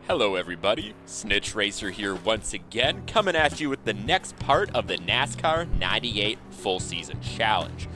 Hello everybody, Snitch Racer here once again, coming at you with the next part of the NASCAR 98 Full Season Challenge.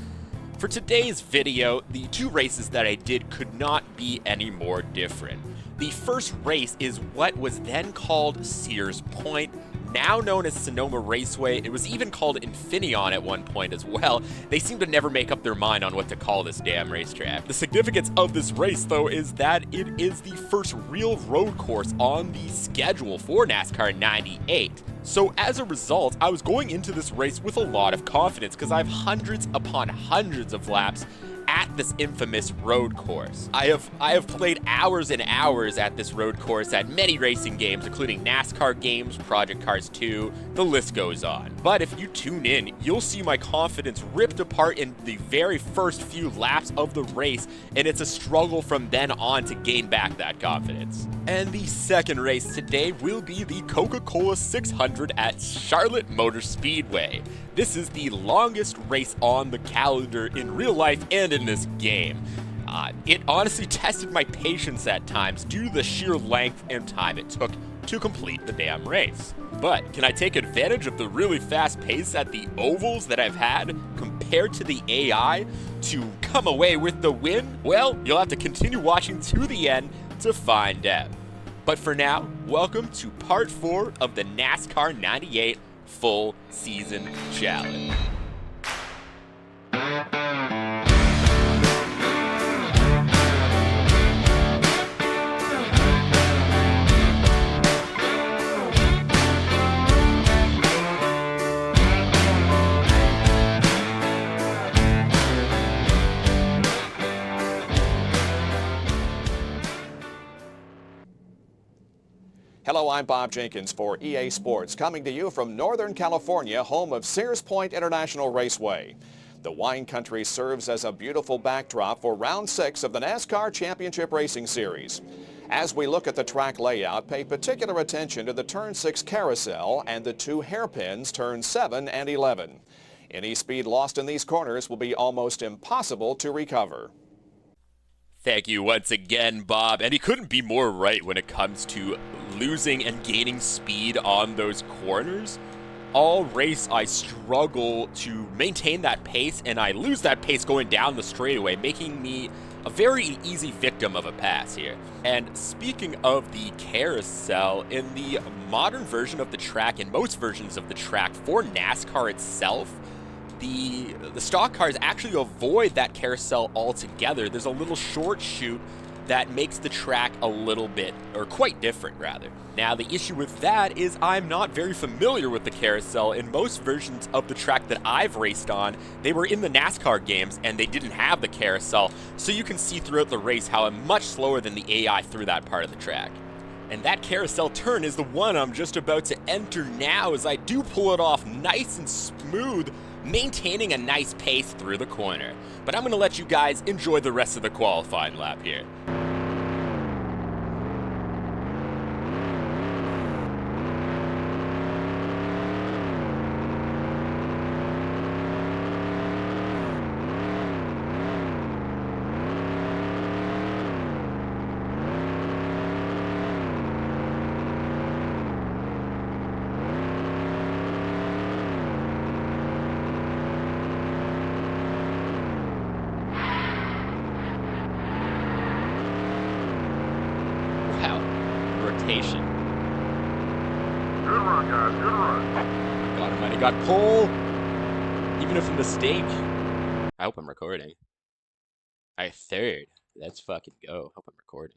For today's video, the two races that I did could not be any more different. The first race is what was then called Sears Point, now known as Sonoma Raceway. It was even called Infineon at one point as well. They seem to never make up their mind on what to call this damn racetrack. The significance of this race, though, is that it is the first real road course on the schedule for NASCAR 98. So as a result, I was going into this race with a lot of confidence because I have hundreds upon hundreds of laps at this infamous road course. I have played hours and hours at this road course at many racing games, including NASCAR games, Project Cars 2, the list goes on. But if you tune in, you'll see my confidence ripped apart in the very first few laps of the race, and it's a struggle from then on to gain back that confidence. And the second race today will be the Coca-Cola 600 at Charlotte Motor Speedway. This is the longest race on the calendar in real life and in this game. It honestly tested my patience at times due to the sheer length and time it took to complete the damn race. But can I take advantage of the really fast pace at the ovals that I've had compared to the AI to come away with the win? Well, you'll have to continue watching to the end to find out. But for now, welcome to part 4 of the NASCAR 98 Full Season Challenge. Hello, I'm Bob Jenkins for EA Sports, coming to you from Northern California, home of Sears Point International Raceway. The wine country serves as a beautiful backdrop for round 6 of the NASCAR Championship Racing Series. As we look at the track layout, pay particular attention to the Turn 6 carousel and the 2 hairpins, Turn 7 and 11. Any speed lost in these corners will be almost impossible to recover. Thank you once again, Bob. And he couldn't be more right when it comes to losing and gaining speed on those corners. All race, I struggle to maintain that pace, and I lose that pace going down the straightaway, making me a very easy victim of a pass here. And speaking of the carousel, in the modern version of the track, and most versions of the track for NASCAR itself, the stock cars actually avoid that carousel altogether. There's a little short chute that makes the track a little bit, or quite different rather. Now the issue with that is I'm not very familiar with the carousel. In most versions of the track that I've raced on, they were in the NASCAR games and they didn't have the carousel, so you can see throughout the race how I'm much slower than the AI through that part of the track. And that carousel turn is the one I'm just about to enter now, as I do pull it off nice and smooth, maintaining a nice pace through the corner. But I'm going to let you guys enjoy the rest of the qualifying lap here. Rotation. Good run, guys. Good run. God almighty, got pole. Even if a mistake. I hope I'm recording. Alright, third. Let's fucking go. Hope I'm recording.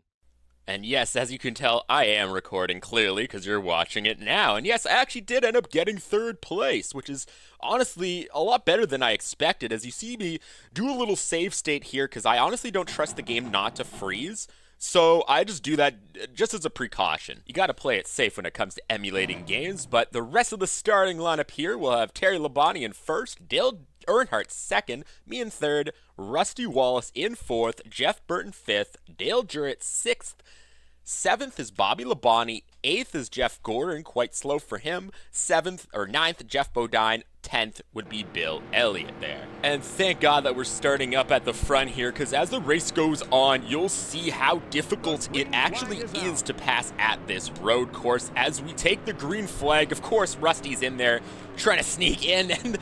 And yes, as you can tell, I am recording clearly because you're watching it now. And yes, I actually did end up getting third place, which is honestly a lot better than I expected. As you see me do a little save state here because I honestly don't trust the game not to freeze. So I just do that just as a precaution. You gotta play it safe when it comes to emulating games, but the rest of the starting lineup here will have Terry Labonte in first, Dale Earnhardt second, me in third, Rusty Wallace in fourth, Jeff Burton fifth, Dale Jarrett sixth, seventh is Bobby Labonte, eighth is Jeff Gordon, quite slow for him, ninth, Jeff Bodine, 10th would be Bill Elliott there. And thank God that we're starting up at the front here, because as the race goes on, you'll see how difficult it actually is to pass at this road course as we take the green flag. Of course, Rusty's in there trying to sneak in,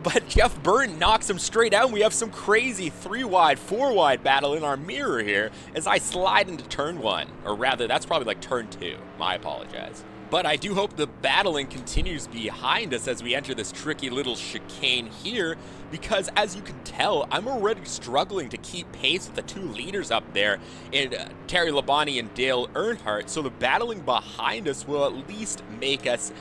but Jeff Burton knocks him straight out, and we have some crazy 3-wide, 4-wide battle in our mirror here as I slide into turn 1, or rather, that's probably like turn 2. I apologize. But I do hope the battling continues behind us as we enter this tricky little chicane here, because as you can tell, I'm already struggling to keep pace with the 2 leaders up there in Terry Labonte and Dale Earnhardt, so the battling behind us will at least make us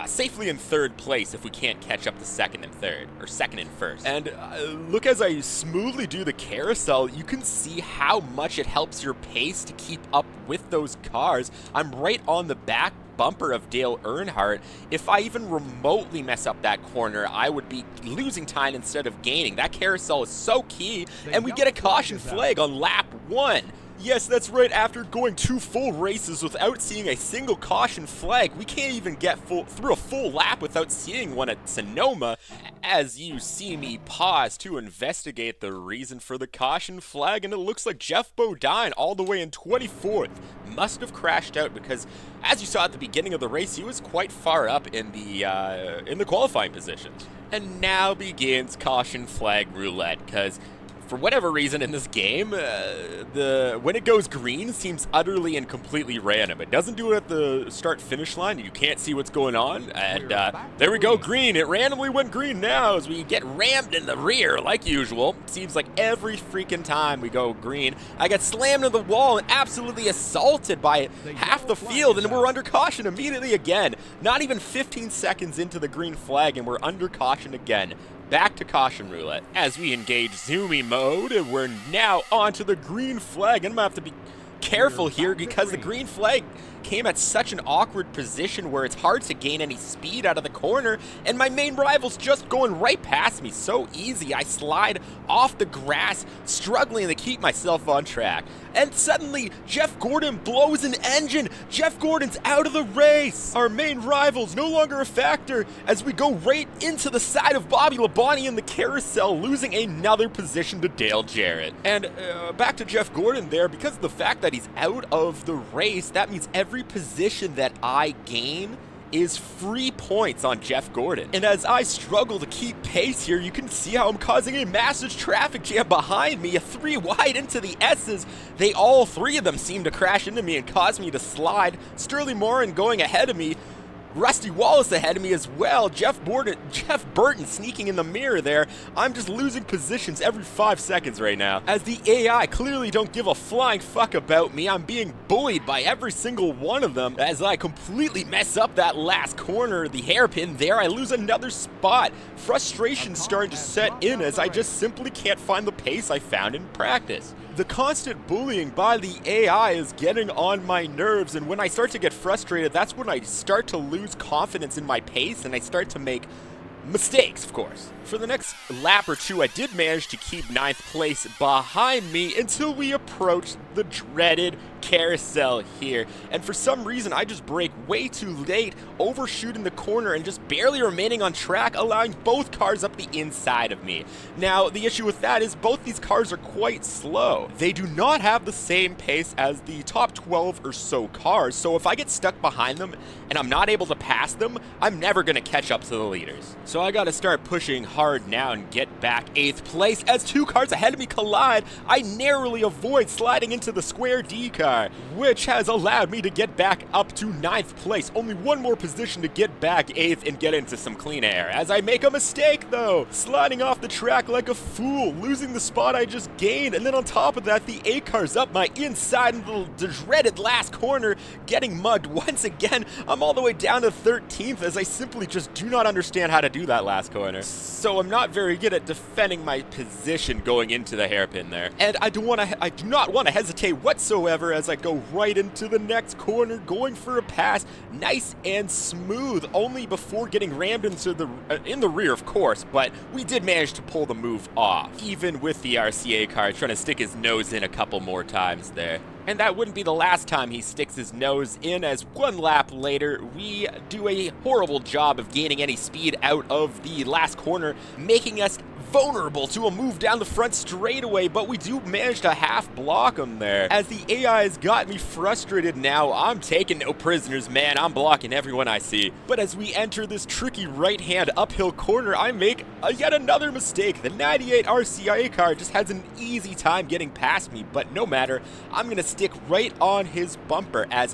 safely in 3rd place if we can't catch up to 2nd and 3rd, or 2nd and 1st. And look, as I smoothly do the carousel, you can see how much it helps your pace to keep up with those cars. I'm right on the back bumper of Dale Earnhardt. If I even remotely mess up that corner, I would be losing time instead of gaining. That carousel is so key, and we get a caution flag on lap 1. Yes, that's right, after going 2 full races without seeing a single caution flag, we can't even get through a full lap without seeing one at Sonoma, as you see me pause to investigate the reason for the caution flag, and it looks like Jeff Bodine, all the way in 24th, must have crashed out because, as you saw at the beginning of the race, he was quite far up in the qualifying positions. And now begins caution flag roulette, because for whatever reason in this game, when it goes green seems utterly and completely random. It doesn't do it at the start-finish line. You can't see what's going on. And there we go, green. It randomly went green now as we get rammed in the rear like usual. Seems like every freaking time we go green, I get slammed into the wall and absolutely assaulted by half the field, and we're under caution immediately again. Not even 15 seconds into the green flag, and we're under caution again. Back to caution roulette as we engage zoomy mode, and we're now onto the green flag. And I'm gonna have to be careful here because the green flag came at such an awkward position where it's hard to gain any speed out of the corner, and my main rival's just going right past me so easy. I slide off the grass, struggling to keep myself on track. And suddenly, Jeff Gordon blows an engine. Jeff Gordon's out of the race. Our main rival's no longer a factor as we go right into the side of Bobby Labonte in the carousel, losing another position to Dale Jarrett. And back to Jeff Gordon there, because of the fact that he's out of the race, that means every position that I gain is free points on Jeff Gordon. And as I struggle to keep pace here, you can see how I'm causing a massive traffic jam behind me, a 3-wide into the S's. All 3 of them seem to crash into me and cause me to slide. Sterling Morin going ahead of me. Rusty Wallace ahead of me as well. Jeff Burton sneaking in the mirror there. I'm just losing positions every 5 seconds right now, as the AI clearly don't give a flying fuck about me. I'm being bullied by every single one of them as I completely mess up that last corner, the hairpin there. I lose another spot. Frustration's starting to set in as I just simply can't find the pace I found in practice. The constant bullying by the AI is getting on my nerves, and when I start to get frustrated, that's when I start to lose confidence in my pace and I start to make mistakes, of course. For the next lap or 2, I did manage to keep 9th place behind me until we approached the dreaded carousel here. And for some reason, I just brake way too late, overshooting the corner and just barely remaining on track, allowing both cars up the inside of me. Now, the issue with that is both these cars are quite slow. They do not have the same pace as the top 12 or so cars, so if I get stuck behind them and I'm not able to pass them, I'm never going to catch up to the leaders. So I got to start pushing hard now and get back 8th place. As 2 cars ahead of me collide, I narrowly avoid sliding into the square D car, which has allowed me to get back up to 9th place. Only one more position to get back 8th and get into some clean air. As I make a mistake though, sliding off the track like a fool, losing the spot I just gained, and then on top of that, the 8 car's up my inside in the dreaded last corner, getting mugged once again. I'm all the way down to 13th as I simply just do not understand how to do that last corner. So I'm not very good at defending my position going into the hairpin there. And I do not want to hesitate whatsoever as I go right into the next corner, going for a pass, nice and smooth, only before getting rammed into in the rear, of course, but we did manage to pull the move off, even with the RCA car trying to stick his nose in a couple more times there. And that wouldn't be the last time he sticks his nose in, as one lap later, we do a horrible job of gaining any speed out of the last corner, making us vulnerable to a move down the front straightaway, but we do manage to half block him there. As the AI has got me frustrated now, I'm taking no prisoners, man. I'm blocking everyone I see. But as we enter this tricky right-hand uphill corner, I make yet another mistake. The 98 RCIA car just has an easy time getting past me, but no matter, I'm gonna stick right on his bumper. As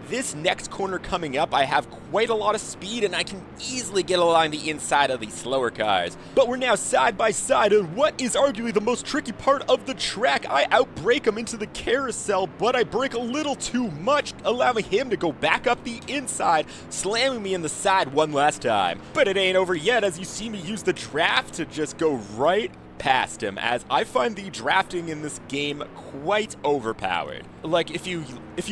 this next corner coming up, I have quite a lot of speed and I can easily get along the inside of these slower cars. But we're now side by side on what is arguably the most tricky part of the track. I outbrake him into the carousel, but I brake a little too much, allowing him to go back up the inside, slamming me in the side one last time. But it ain't over yet, as you see me use the draft to just go right past him, as I find the drafting in this game quite overpowered. Like, if you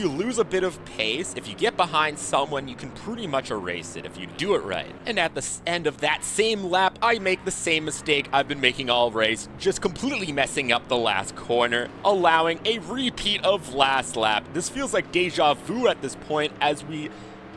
lose a bit of pace, if you get behind someone, you can pretty much erase it if you do it right. And at the end of that same lap, I make the same mistake I've been making all race, just completely messing up the last corner, allowing a repeat of last lap. This feels like deja vu at this point. As we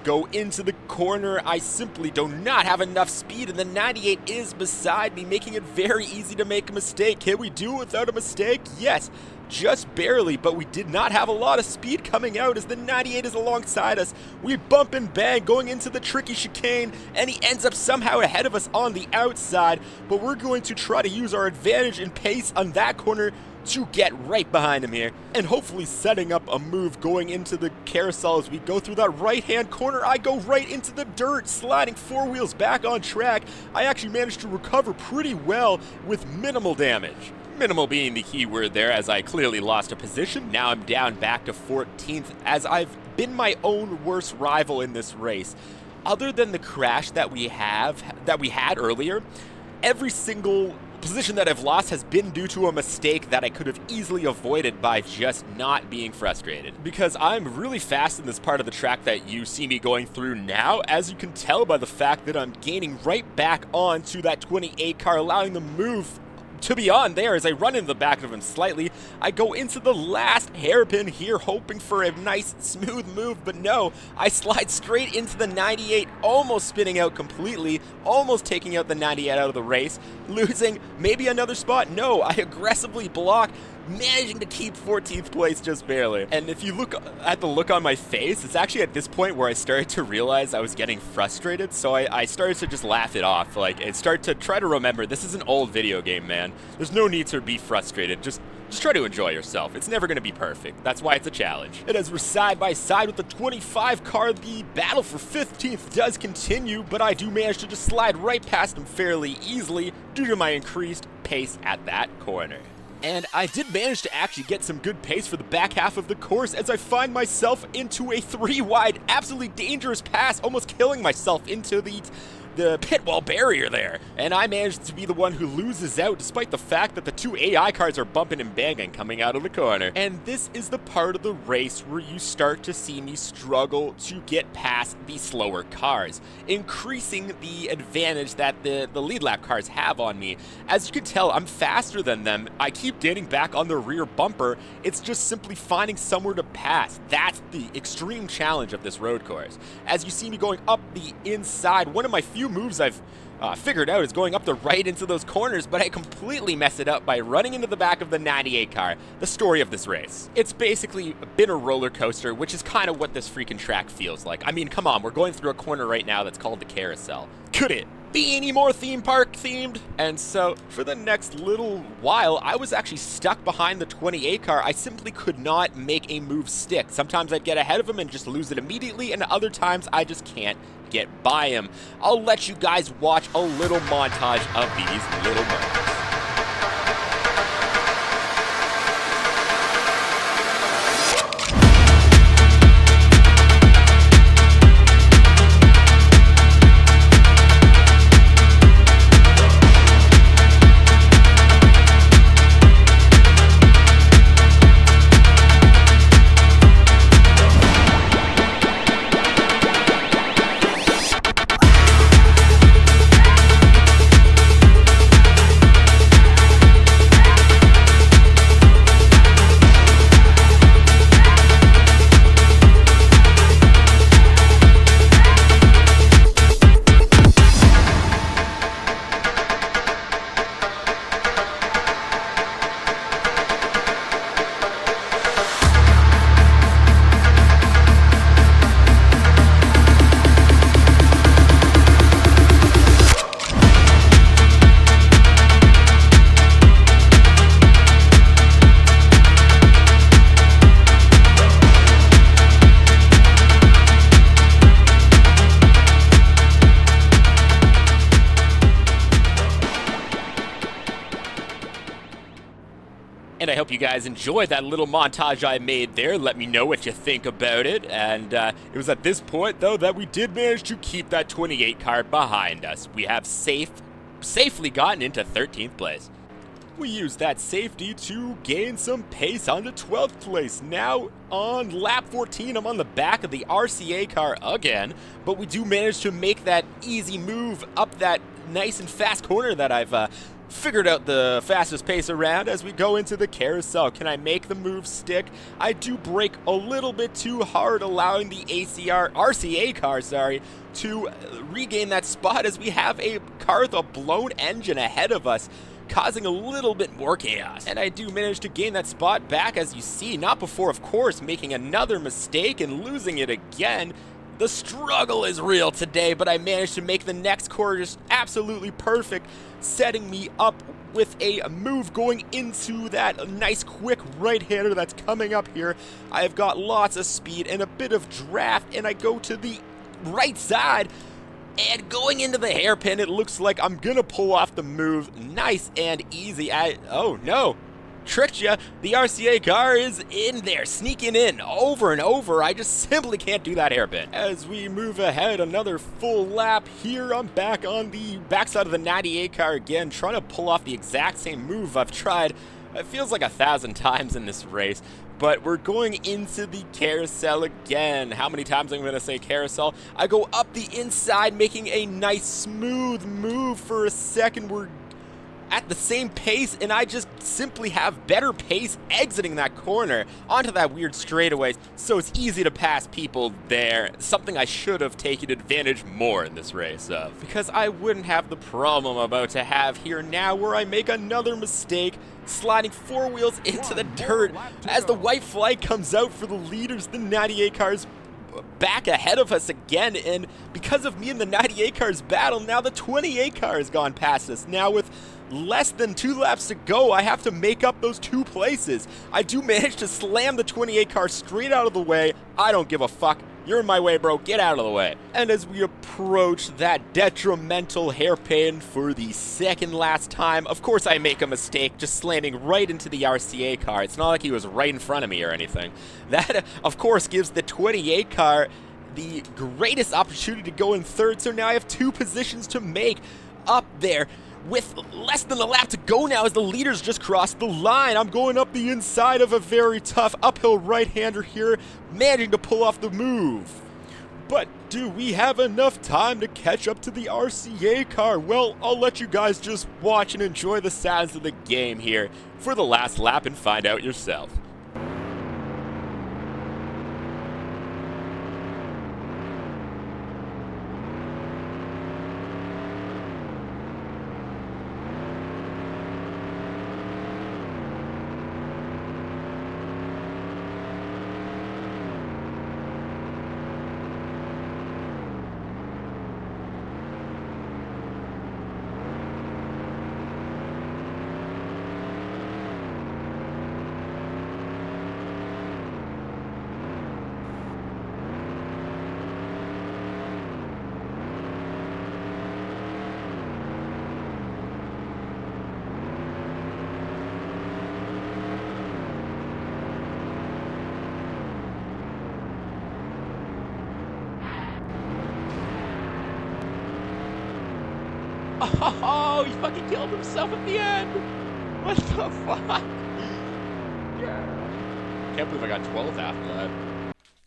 go into the corner, I simply do not have enough speed, and the 98 is beside me, making it very easy to make a mistake. Can we do it without a mistake? Yes, just barely, but we did not have a lot of speed coming out as the 98 is alongside us. We bump and bang going into the tricky chicane, and he ends up somehow ahead of us on the outside, but we're going to try to use our advantage in pace on that corner to get right behind him here, and hopefully setting up a move going into the carousel. As we go through that right-hand corner, I go right into the dirt, sliding four wheels back on track. I actually managed to recover pretty well with minimal damage. Minimal being the key word there, as I clearly lost a position. Now I'm down back to 14th, as I've been my own worst rival in this race. Other than the crash that we had earlier, every single position that I've lost has been due to a mistake that I could have easily avoided by just not being frustrated. Because I'm really fast in this part of the track that you see me going through now, as you can tell by the fact that I'm gaining right back onto that 28 car, allowing the move to be on there. As I run into the back of him slightly, I go into the last hairpin here, hoping for a nice smooth move, but no, I slide straight into the 98, almost spinning out completely, almost taking out the 98 out of the race, losing maybe another spot. No, I aggressively block, managing to keep 14th place just barely. And if you look at the look on my face, it's actually at this point where I started to realize I was getting frustrated, so I started to just laugh it off. Like, and start to try to remember, this is an old video game, man. There's no need to be frustrated. Just try to enjoy yourself. It's never going to be perfect. That's why it's a challenge. And as we're side by side with the 25 car, the battle for 15th does continue, but I do manage to just slide right past him fairly easily due to my increased pace at that corner. And I did manage to actually get some good pace for the back half of the course, as I find myself into a 3-wide, absolutely dangerous pass, almost killing myself into the pit wall barrier there. And I managed to be the one who loses out, despite the fact that the two AI cars are bumping and banging coming out of the corner. And this is the part of the race where you start to see me struggle to get past the slower cars, increasing the advantage that the lead lap cars have on me. As you can tell, I'm faster than them. I keep getting back on the rear bumper. It's just simply finding somewhere to pass. That's the extreme challenge of this road course. As you see me going up the inside, one of my few moves I've figured out is going up the right into those corners, but I completely mess it up by running into the back of the 98 car. The story of this race. It's basically been a roller coaster, which is kind of what this freaking track feels like. I mean, come on, we're going through a corner right now that's called the Carousel. Could it be any more theme park themed? And so for the next little while, I was actually stuck behind the 28 car. I simply could not make a move stick. Sometimes I'd get ahead of him and just lose it immediately, and other times I just can't get by him. I'll let you guys watch a little montage of these little moments. hope you guys enjoyed that little montage I made there. Let me know what you think about it. And it was at this point, though, that we did manage to keep that 28 car behind us. We have safely gotten into 13th place. We used that safety to gain some pace onto 12th place. Now on lap 14, I'm on the back of the RCA car again, but we do manage to make that easy move up that nice and fast corner that I've figured out the fastest pace around as we go into the carousel. Can I make the move stick? I do brake a little bit too hard, allowing the RCA car, to regain that spot as we have a car with a blown engine ahead of us, causing a little bit more chaos. And I do manage to gain that spot back, as you see, not before, of course, making another mistake and losing it again. The struggle is real today, but I managed to make the next corner just absolutely perfect, setting me up with a move going into that nice quick right-hander that's coming up here. I've got lots of speed and a bit of draft, and I go to the right side. And going into the hairpin, it looks like I'm gonna pull off the move. Nice and easy. Oh no, tricked ya. The RCA car is in there, sneaking in over and over. I just simply can't do that hairpin. As we move ahead, another full lap here. I'm back on the backside of the 98 car again, trying to pull off the exact same move I've tried. It feels like 1,000 times in this race. But we're going into the carousel again. How many times I'm going to say carousel? I go up the inside, making a nice smooth move for a second. We're at the same pace, and I just simply have better pace exiting that corner onto that weird straightaway. So it's easy to pass people there, something I should have taken advantage more in this race of, because I wouldn't have the problem I'm about to have here now, where I make another mistake, sliding four wheels into the dirt. As the white flag comes out for the leaders, the 98 cars back ahead of us again, and because of me and the 98 cars battle, now the 28 car has gone past us. Now with less than 2 laps to go, I have to make up those 2 places. I do manage to slam the 28 car straight out of the way. I don't give a fuck. You're in my way, bro. Get out of the way. And as we approach that detrimental hairpin for the second last time, of course I make a mistake, just slamming right into the RCA car. It's not like he was right in front of me or anything. That, of course, gives the 28 car the greatest opportunity to go in third, so now I have 2 positions to make up there. With less than a lap to go now as the leaders just crossed the line. I'm going up the inside of a very tough uphill right-hander here, managing to pull off the move. But do we have enough time to catch up to the RCA car? Well, I'll let you guys just watch and enjoy the sounds of the game here for the last lap and find out yourself. Oh, he fucking killed himself at the end. What the fuck? Yeah. Can't believe I got 12th after that.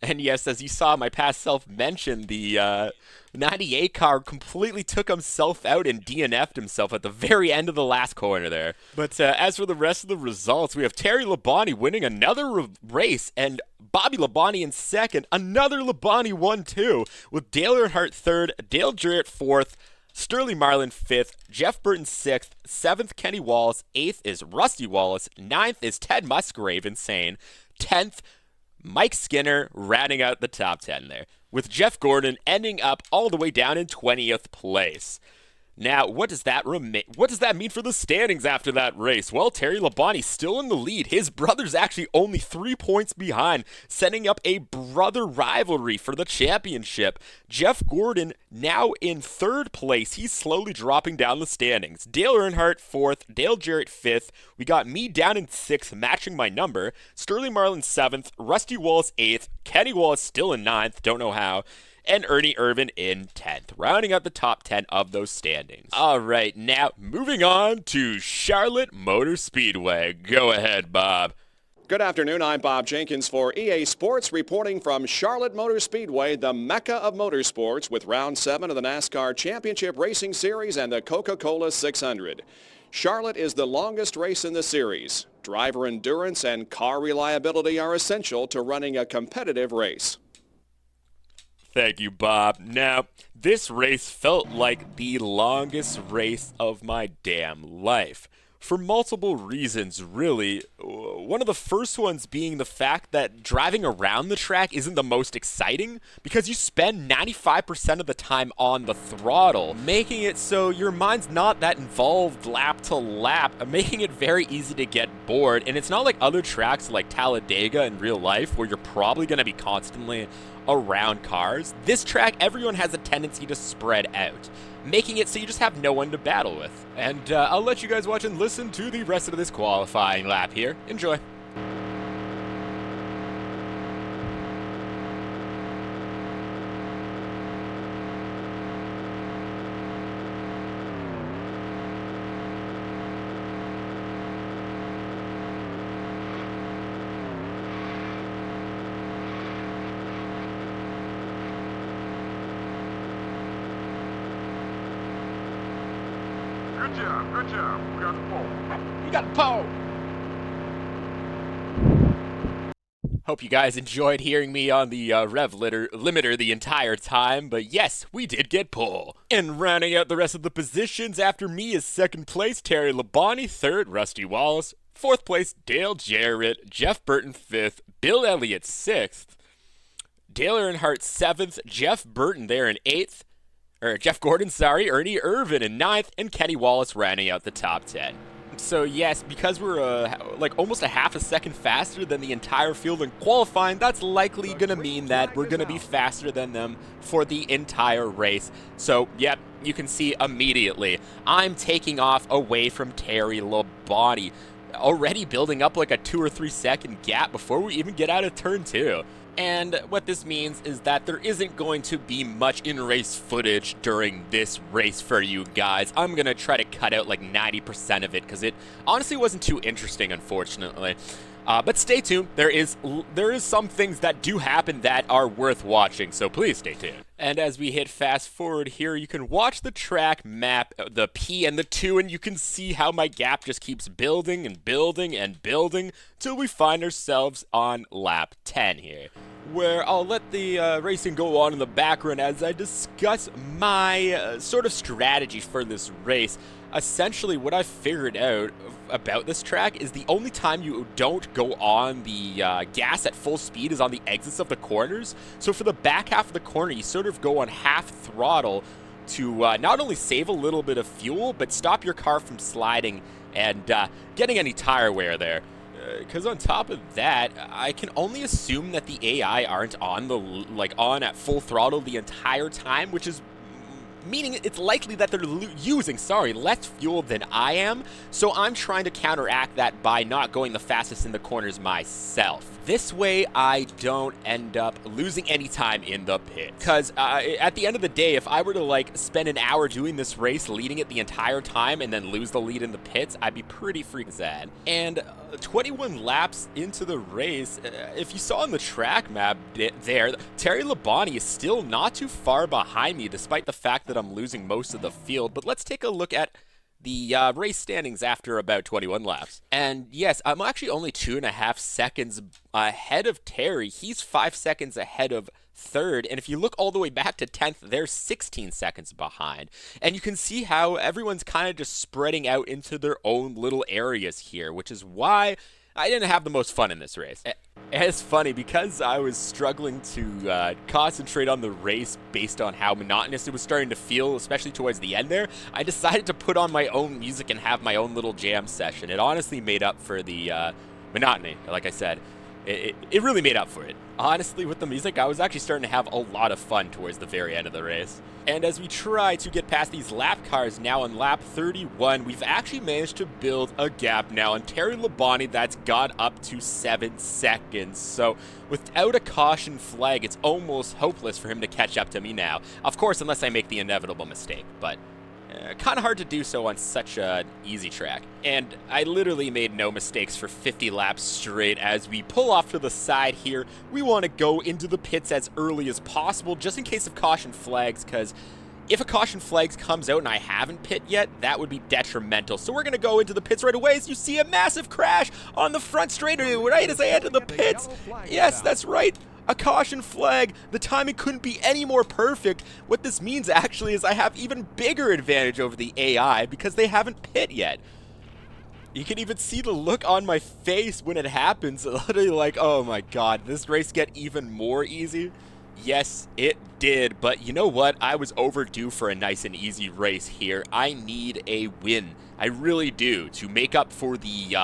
And yes, as you saw, my past self mentioned, the 98 car completely took himself out and DNF'd himself at the very end of the last corner there. But as for the rest of the results, we have Terry Labonte winning another race, and Bobby Labonte in second. Another Labonte won too, with Dale Earnhardt third, Dale Jarrett fourth, Sterling Marlin 5th, Jeff Burton 6th, 7th Kenny Wallace, 8th is Rusty Wallace, 9th is Ted Musgrave, insane, 10th Mike Skinner rounding out the top 10 there, with Jeff Gordon ending up all the way down in 20th place. Now, what does that mean for the standings after that race? Well, Terry Labonte's still in the lead. His brother's actually only 3 points behind, setting up a brother rivalry for the championship. Jeff Gordon now in 3rd place. He's slowly dropping down the standings. Dale Earnhardt 4th, Dale Jarrett 5th. We got me down in 6th, matching my number. Sterling Marlin 7th, Rusty Wallace 8th, Kenny Wallace still in 9th, don't know how, and Ernie Irvin in 10th, rounding out the top 10 of those standings. All right, now moving on to Charlotte Motor Speedway. Go ahead, Bob. Good afternoon, I'm Bob Jenkins for EA Sports, reporting from Charlotte Motor Speedway, the mecca of motorsports, with Round 7 of the NASCAR Championship Racing Series and the Coca-Cola 600. Charlotte is the longest race in the series. Driver endurance and car reliability are essential to running a competitive race. Thank you, Bob. Now, this race felt like the longest race of my damn life. For multiple reasons, really. One of the first ones being the fact that driving around the track isn't the most exciting because you spend 95% of the time on the throttle, making it so your mind's not that involved lap to lap, making it very easy to get bored. And it's not like other tracks like Talladega in real life where you're probably going to be constantly around cars. This track, everyone has a tendency to spread out, making it so you just have no one to battle with. And I'll let you guys watch and listen to the rest of this qualifying lap here. Enjoy. Good job. We got the pole. You got the pole. Hope you guys enjoyed hearing me on the rev limiter the entire time, but yes, we did get pole. And rounding out the rest of the positions after me is 2nd place, Terry Labonte, 3rd, Rusty Wallace, 4th place, Dale Jarrett, Jeff Burton 5th, Bill Elliott 6th, Dale Earnhardt 7th, Jeff Burton there in 8th, Jeff Gordon, Ernie Irvin in 9th, and Kenny Wallace rounding out the top 10. So yes, because we're like almost a half a second faster than the entire field in qualifying, that's likely going to mean that we're going to be faster than them for the entire race. So yep, you can see immediately, I'm taking off away from Terry Labonte, already building up like a 2 or 3 second gap before we even get out of turn 2. And what this means is that there isn't going to be much in-race footage during this race for you guys. I'm going to try to cut out like 90% of it because it honestly wasn't too interesting, unfortunately. But stay tuned. There is some things that do happen that are worth watching, so please stay tuned. And as we hit fast forward here, you can watch the track map, the P and the 2, and you can see how my gap just keeps building and building and building till we find ourselves on lap 10 here, where I'll let the racing go on in the background as I discuss my sort of strategy for this race. Essentially, what I figured out about this track is the only time you don't go on the gas at full speed is on the exits of the corners. So for the back half of the corner, you sort of go on half throttle to not only save a little bit of fuel, but stop your car from sliding and getting any tire wear there. Because on top of that, I can only assume that the AI aren't on on at full throttle the entire time, which is meaning it's likely that they're using, less fuel than I am, so I'm trying to counteract that by not going the fastest in the corners myself. This way, I don't end up losing any time in the pit. Because at the end of the day, if I were to spend an hour doing this race, leading it the entire time, and then lose the lead in the pits, I'd be pretty freaking sad. And 21 laps into the race, if you saw on the track map there, Terry Labonte is still not too far behind me, despite the fact that I'm losing most of the field. But let's take a look at the race standings after about 21 laps. And yes, I'm actually only 2.5 seconds ahead of Terry. He's 5 seconds ahead of 3rd, and if you look all the way back to 10th, they're 16 seconds behind. And you can see how everyone's kind of just spreading out into their own little areas here, which is why I didn't have the most fun in this race. it's funny because I was struggling to concentrate on the race based on how monotonous it was starting to feel, especially towards the end there. I decided to put on my own music and have my own little jam session. It honestly made up for the monotony, like I said. It really made up for it. Honestly, with the music, I was actually starting to have a lot of fun towards the very end of the race. And as we try to get past these lap cars now on lap 31, we've actually managed to build a gap now on Terry Labonte that's got up to 7 seconds. So without a caution flag, it's almost hopeless for him to catch up to me now. Of course, unless I make the inevitable mistake, but kind of hard to do so on such an easy track. And I literally made no mistakes for 50 laps straight. As we pull off to the side here, we want to go into the pits as early as possible, just in case of caution flags, because if a caution flag comes out and I haven't pit yet, that would be detrimental. So we're going to go into the pits right away as you see a massive crash on the front straight right as I enter the pits. Yes, that's right. A caution flag. The timing couldn't be any more perfect. What this means actually is I have even bigger advantage over the AI because they haven't pit yet. You can even see the look on my face when it happens. Literally like, oh my god, this race get even more easy? Yes, it did, but you know what? I was overdue for a nice and easy race here. I need a win. I really do, to make up for the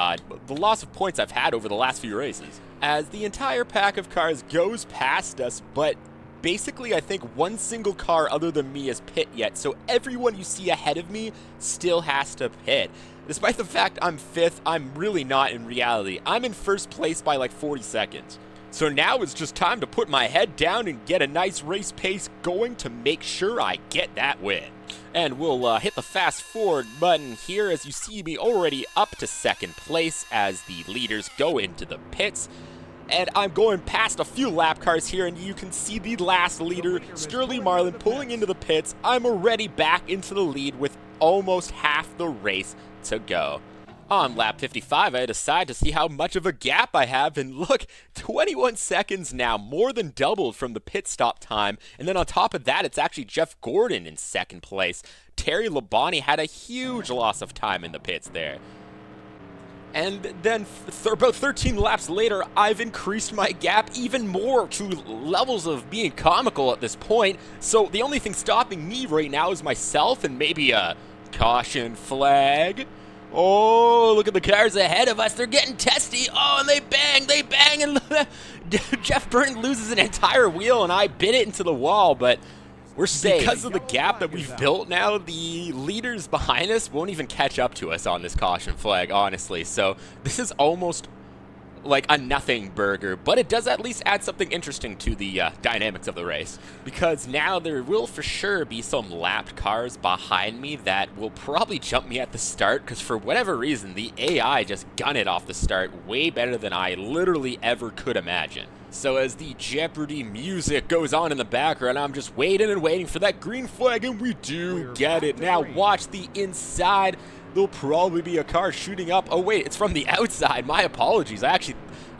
loss of points I've had over the last few races. As the entire pack of cars goes past us, but basically I think one single car other than me is pit yet, so everyone you see ahead of me still has to pit. Despite the fact I'm 5th, I'm really not in reality. I'm in first place by like 40 seconds. So now it's just time to put my head down and get a nice race pace going to make sure I get that win. And we'll hit the fast forward button here as you see me already up to 2nd place as the leaders go into the pits. And I'm going past a few lap cars here, and you can see the last leader, Sterling Marlin, pulling into the pits. I'm already back into the lead with almost half the race to go. On lap 55, I decide to see how much of a gap I have, and look, 21 seconds now, more than doubled from the pit stop time. And then on top of that, it's actually Jeff Gordon in 2nd place. Terry Labonte had a huge loss of time in the pits there. And then about 13 laps later, I've increased my gap even more to levels of being comical at this point. So the only thing stopping me right now is myself and maybe a caution flag. Oh, look at the cars ahead of us. They're getting testy. Oh, and they bang, and Jeff Burton loses an entire wheel, and I bit it into the wall, but we're safe. Because of the gap that we've built now, the leaders behind us won't even catch up to us on this caution flag, honestly. So this is almost like a nothing burger, but it does at least add something interesting to the dynamics of the race, because now there will for sure be some lapped cars behind me that will probably jump me at the start, because for whatever reason the AI just gun it off the start way better than I literally ever could imagine. So as the Jeopardy music goes on in the background, I'm just waiting and waiting for that green flag, and we do get it. Now watch the inside. There'll probably be a car shooting up. Oh wait, it's from the outside. My apologies. I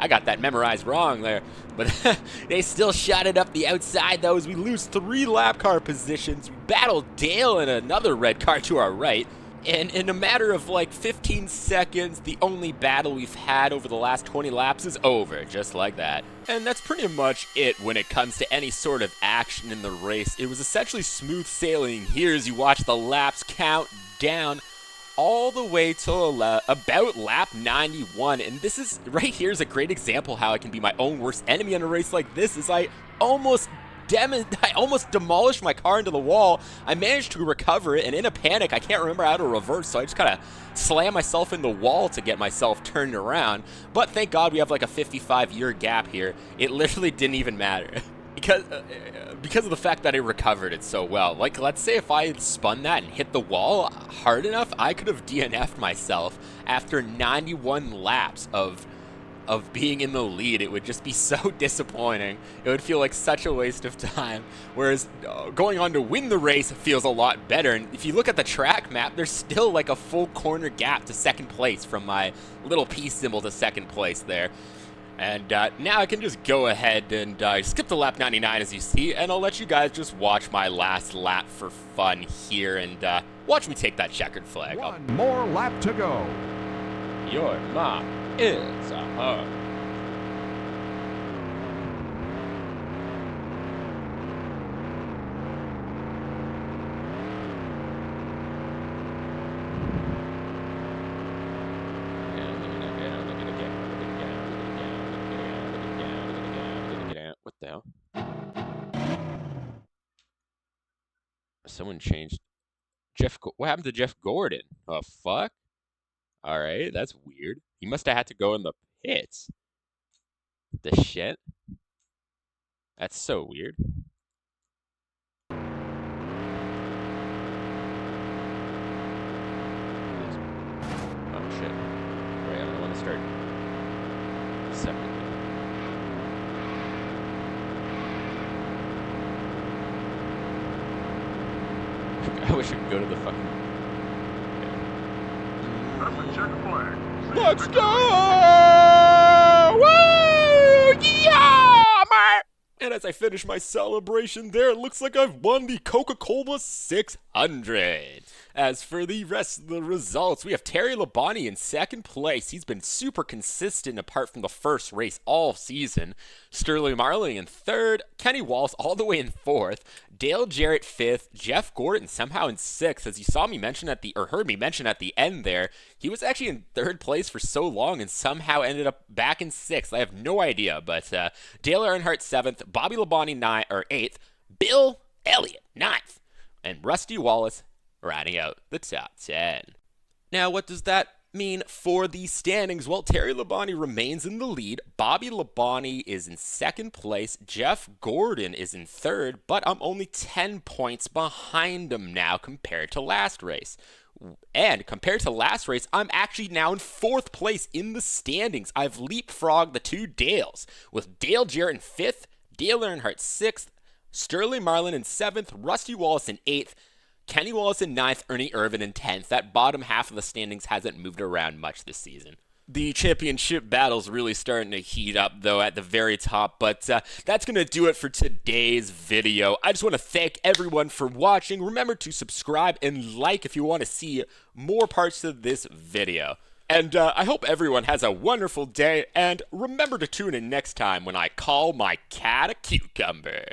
got that memorized wrong there. But they still shot it up the outside though as we lose 3 lap car positions. We battle Dale and another red car to our right. And in a matter of like 15 seconds, the only battle we've had over the last 20 laps is over, just like that. And that's pretty much it when it comes to any sort of action in the race. It was essentially smooth sailing here as you watch the laps count down all the way till about lap 91. And this is, right here is a great example how I can be my own worst enemy in a race like this, is I almost demolished my car into the wall. I managed to recover it, and in a panic, I can't remember how to reverse, so I just kind of slammed myself in the wall to get myself turned around. But thank God we have like a 55-year gap here. It literally didn't even matter. Because of the fact that I recovered it so well. Like, let's say if I had spun that and hit the wall hard enough, I could have DNF'd myself after 91 laps of being in the lead. It would just be so disappointing. It would feel like such a waste of time. Whereas going on to win the race feels a lot better. And if you look at the track map, there's still like a full corner gap to 2nd place from my little P symbol to 2nd place there. And now I can just go ahead and skip to lap 99 as you see, and I'll let you guys just watch my last lap for fun here, and watch me take that checkered flag. One more lap to go. Your mom is a hoe. The hell? Someone changed. What happened to Jeff Gordon? Oh, fuck? Alright, that's weird. He must have had to go in the pits. The shit? That's so weird. Oh, shit. Right, I don't want to start separately. I wish I could go to the fucking... That's a check flag. Let's go! Woo! Yeah, man! And as I finish my celebration there, it looks like I've won the Coca-Cola 600. As for the rest of the results, we have Terry Labonte in second place. He's been super consistent apart from the first race all season. Sterling Marling in third. Kenny Wallace all the way in fourth. Dale Jarrett fifth. Jeff Gordon somehow in sixth. As you heard me mention at the end there, he was actually in third place for so long and somehow ended up back in sixth. I have no idea, but Dale Earnhardt seventh. Bobby Labonte eighth. Bill Elliott ninth. And Rusty Wallace rounding out the top 10. Now, what does that mean for the standings? Well, Terry Labonte remains in the lead. Bobby Labonte is in second place. Jeff Gordon is in third, but I'm only 10 points behind him now compared to last race. And compared to last race, I'm actually now in fourth place in the standings. I've leapfrogged the two Dales, with Dale Jarrett in fifth, Dale Earnhardt sixth, Sterling Marlin in seventh, Rusty Wallace in eighth, Kenny Wallace in ninth, Ernie Irvan in 10th. That bottom half of the standings hasn't moved around much this season. The championship battle's really starting to heat up, though, at the very top, but that's going to do it for today's video. I just want to thank everyone for watching. Remember to subscribe and like if you want to see more parts of this video. And I hope everyone has a wonderful day, and remember to tune in next time when I call my cat a cucumber.